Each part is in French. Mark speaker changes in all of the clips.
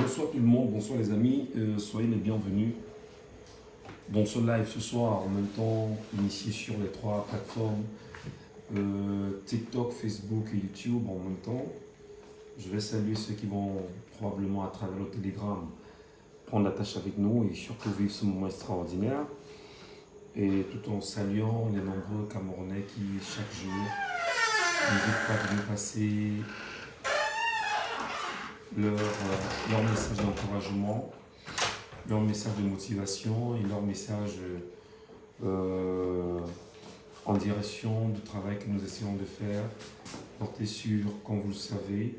Speaker 1: Bonsoir tout le monde, bonsoir les amis, soyez les bienvenus dans ce live ce soir, en même temps initié sur les trois plateformes TikTok, Facebook et YouTube en même temps. Je vais saluer ceux qui vont probablement à travers le Telegram prendre la tâche avec nous et surtout vivre ce moment extraordinaire. Et tout en saluant les nombreux Camerounais qui chaque jour n'hésitent pas de nous passer leur message d'encouragement, leur message de motivation et leur message en direction du travail que nous essayons de faire, porter sur, comme vous le savez,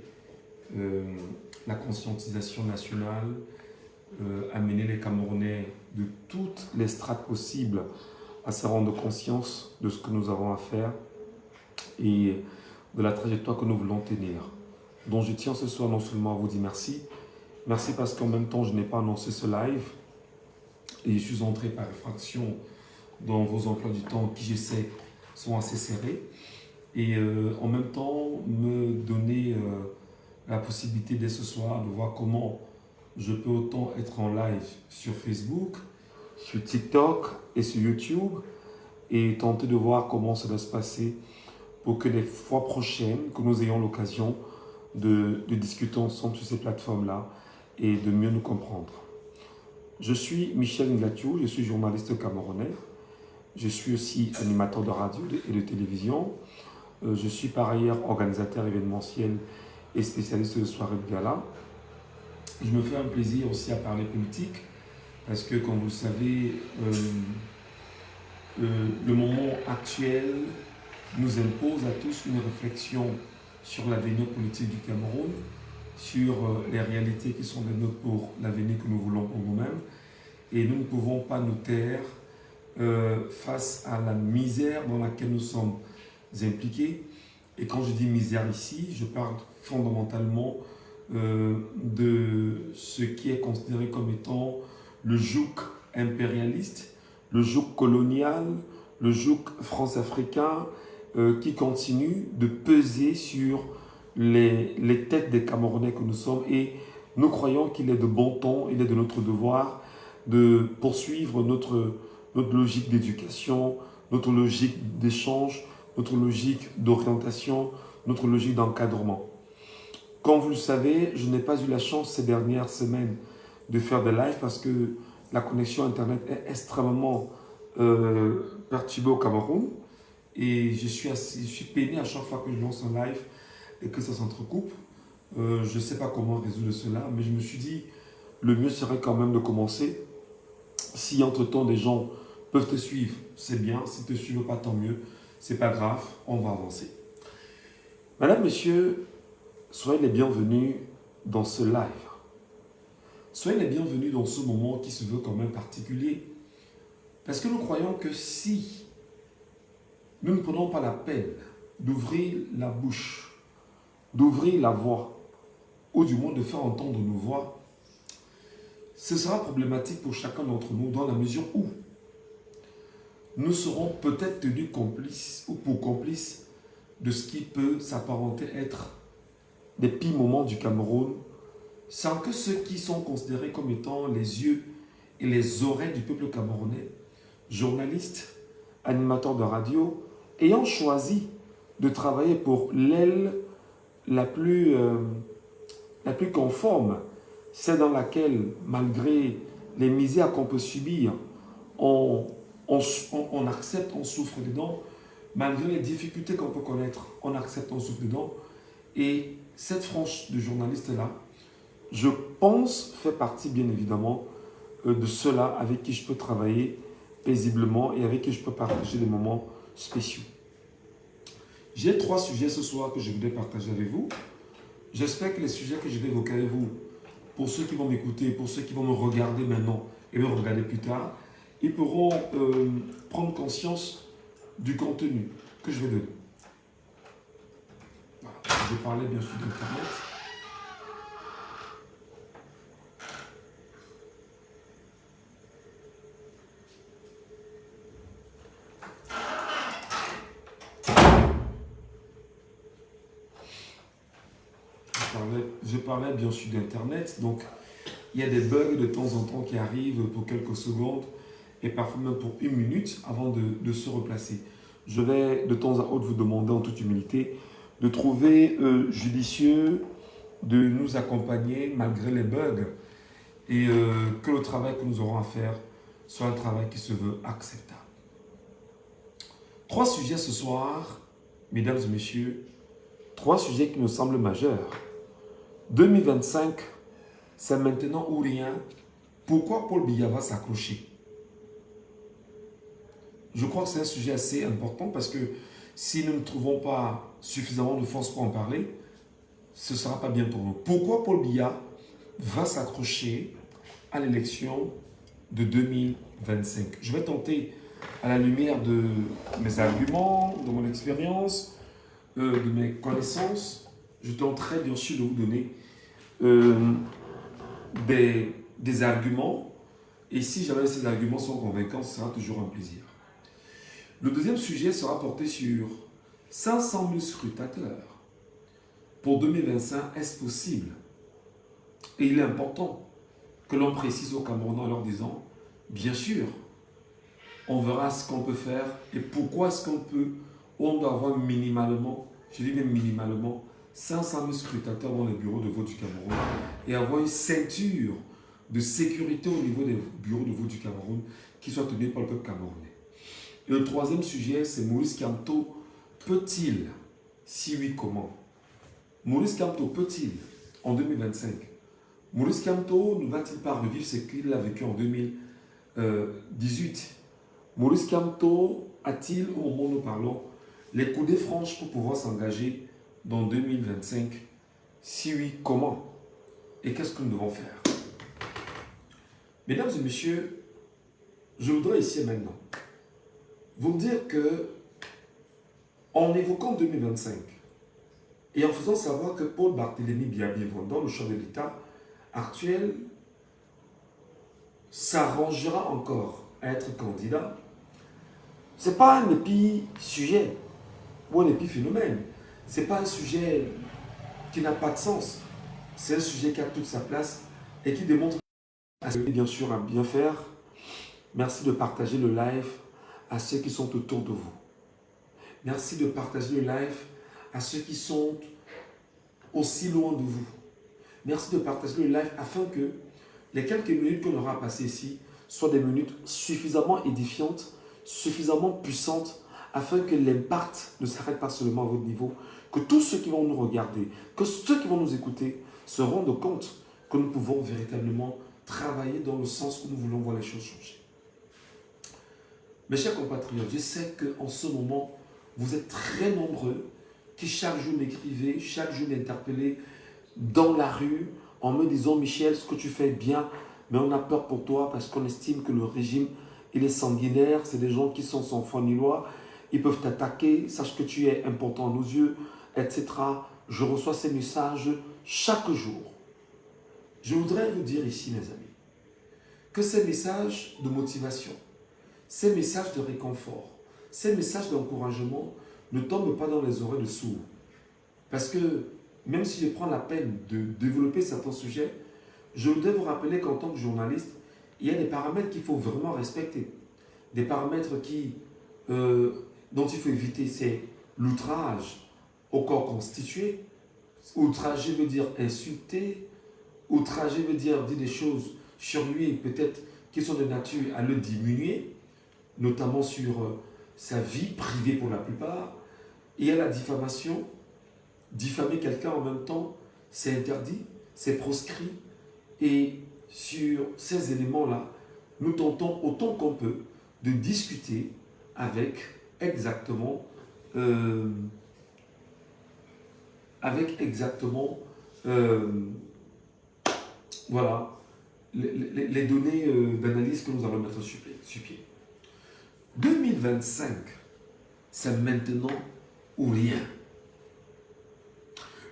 Speaker 1: la conscientisation nationale, amener les Camerounais de toutes les strates possibles à se rendre conscience de ce que nous avons à faire et de la trajectoire que nous voulons tenir. Donc je tiens ce soir non seulement à vous dire merci, merci parce qu'en même temps je n'ai pas annoncé ce live et je suis entré par effraction dans vos emplois du temps qui je sais sont assez serrés et en même temps me donner la possibilité dès ce soir de voir comment je peux autant être en live sur Facebook, sur TikTok et sur YouTube et tenter de voir comment ça va se passer pour que les fois prochaines que nous ayons l'occasion de discuter ensemble sur ces plateformes-là et de mieux nous comprendre. Je suis Michel Ngatiou, je suis journaliste camerounais. Je suis aussi animateur de radio et de télévision. Je suis par ailleurs organisateur événementiel et spécialiste de soirées de gala. Je me fais un plaisir aussi à parler politique parce que, comme vous le savez, le moment actuel nous impose à tous une réflexion sur l'avenir politique du Cameroun, sur les réalités qui sont les nôtres pour l'avenir que nous voulons pour nous-mêmes. Et nous ne pouvons pas nous taire face à la misère dans laquelle nous sommes impliqués. Et quand je dis misère ici, je parle fondamentalement de ce qui est considéré comme étant le joug impérialiste, le joug colonial, le joug france-africain, qui continue de peser sur les têtes des Camerounais que nous sommes et nous croyons qu'il est de bon ton, il est de notre devoir de poursuivre notre logique d'éducation, notre logique d'échange, notre logique d'orientation, notre logique d'encadrement. Comme vous le savez, je n'ai pas eu la chance ces dernières semaines de faire des lives parce que la connexion Internet est extrêmement perturbée au Cameroun. Et je suis peiné à chaque fois que je lance un live et que ça s'entrecoupe. Je ne sais pas comment résoudre cela, mais je me suis dit, le mieux serait quand même de commencer. Si entre-temps des gens peuvent te suivre, c'est bien. Si tu ne te suivent pas, tant mieux. C'est pas grave, on va avancer. Madame, Messieurs, soyez les bienvenus dans ce live. Soyez les bienvenus dans ce moment qui se veut quand même particulier. Parce que nous croyons que si nous ne prenons pas la peine d'ouvrir la bouche, d'ouvrir la voix, ou du moins de faire entendre nos voix, ce sera problématique pour chacun d'entre nous dans la mesure où nous serons peut-être tenus complices ou pour complices de ce qui peut s'apparenter être des pires moments du Cameroun, sans que ceux qui sont considérés comme étant les yeux et les oreilles du peuple camerounais, journalistes, animateurs de radio, ayant choisi de travailler pour l'aile la plus conforme, celle dans laquelle, malgré les misères qu'on peut subir, on accepte, on souffre dedans, malgré les difficultés qu'on peut connaître, on accepte, on souffre dedans. Et cette frange de journalistes-là, je pense, fait partie bien évidemment de ceux-là avec qui je peux travailler paisiblement et avec qui je peux partager des moments spéciaux. J'ai 3 sujets ce soir que je voudrais partager avec vous. J'espère que les sujets que je vais évoquer avec vous, pour ceux qui vont m'écouter, pour ceux qui vont me regarder maintenant et me regarder plus tard, ils pourront prendre conscience du contenu que je vais donner. Voilà. Je parlais bien sûr d'Internet. Je parlais bien sûr d'Internet. Donc, il y a des bugs de temps en temps qui arrivent pour quelques secondes et parfois même pour une minute avant de se replacer. Je vais de temps à autre vous demander en toute humilité de trouver judicieux de nous accompagner malgré les bugs et que le travail que nous aurons à faire soit un travail qui se veut acceptable. 3 sujets ce soir, mesdames et messieurs, 3 sujets qui me semblent majeurs. 2025, c'est maintenant ou rien. Pourquoi Paul Biya va s'accrocher? Je crois que c'est un sujet assez important parce que si nous ne trouvons pas suffisamment de force pour en parler, ce ne sera pas bien pour nous. Pourquoi Paul Biya va s'accrocher à l'élection de 2025? Je vais tenter, à la lumière de mes arguments, de mon expérience, de mes connaissances, je tenterai bien sûr de vous donner des arguments. Et si jamais ces arguments sont convaincants, ce sera toujours un plaisir. Le deuxième sujet sera porté sur 500 000 scrutateurs. Pour 2025, est-ce possible? Et il est important que l'on précise aux Camerounais en leur disant, bien sûr, on verra ce qu'on peut faire et pourquoi est-ce qu'on peut, on doit avoir minimalement, je dis bien minimalement, 500 000 scrutateurs dans les bureaux de vote du Cameroun et avoir une ceinture de sécurité au niveau des bureaux de vote du Cameroun qui soit tenue par le peuple camerounais. Et le troisième sujet, c'est Maurice Kamto peut-il, si oui, comment? Maurice Kamto peut-il, en 2025, Maurice Kamto ne va-t-il pas revivre ce qu'il a vécu en 2018? Maurice Kamto a-t-il, au moment où nous parlons, les coudées franches pour pouvoir s'engager dans 2025? Si oui, comment? Et qu'est-ce que nous devons faire? Mesdames et messieurs, je voudrais ici et maintenant vous dire que, en évoquant 2025 et en faisant savoir que Paul Barthélémy Biya-Bievon, dans le champ de l'État actuel, s'arrangera encore à être candidat, ce n'est pas un épi-sujet ou un épiphénomène. Ce n'est pas un sujet qui n'a pas de sens. C'est un sujet qui a toute sa place et qui démontre bien sûr à bien faire. Merci de partager le live à ceux qui sont autour de vous. Merci de partager le live à ceux qui sont aussi loin de vous. Merci de partager le live afin que les quelques minutes qu'on aura passées ici soient des minutes suffisamment édifiantes, suffisamment puissantes, afin que l'impact ne s'arrête pas seulement à votre niveau, que tous ceux qui vont nous regarder, que ceux qui vont nous écouter se rendent compte que nous pouvons véritablement travailler dans le sens où nous voulons voir les choses changer. Mes chers compatriotes, je sais qu'en ce moment, vous êtes très nombreux qui chaque jour m'écrivez, chaque jour m'interpellez dans la rue en me disant « Michel, ce que tu fais est bien, mais on a peur pour toi parce qu'on estime que le régime, il est sanguinaire, c'est des gens qui sont sans foi ni loi, ils peuvent t'attaquer, sache que tu es important à nos yeux, etc. » Je reçois ces messages chaque jour. Je voudrais vous dire ici, mes amis, que ces messages de motivation, ces messages de réconfort, ces messages d'encouragement ne tombent pas dans les oreilles de sourds. Parce que même si je prends la peine de développer certains sujets, je voudrais vous rappeler qu'en tant que journaliste, il y a des paramètres qu'il faut vraiment respecter. Des paramètres dont il faut éviter, c'est l'outrage au corps constitué. Outrager veut dire insulter. Outrager veut dire des choses sur lui, peut-être qui sont de nature à le diminuer, notamment sur sa vie privée pour la plupart. Il y a la diffamation. Diffamer quelqu'un en même temps, c'est interdit, c'est proscrit. Et sur ces éléments-là, nous tentons autant qu'on peut de discuter avec exactement, voilà, les données d'analyse que nous allons mettre sur pied. 2025, c'est maintenant ou rien.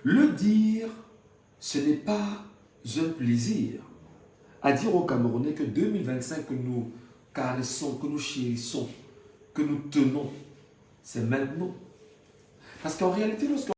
Speaker 1: Le dire, ce n'est pas un plaisir. À dire aux Camerounais que 2025 que nous caressons, que nous chérissons, que nous tenons, c'est maintenant. Parce qu'en réalité, lorsqu'on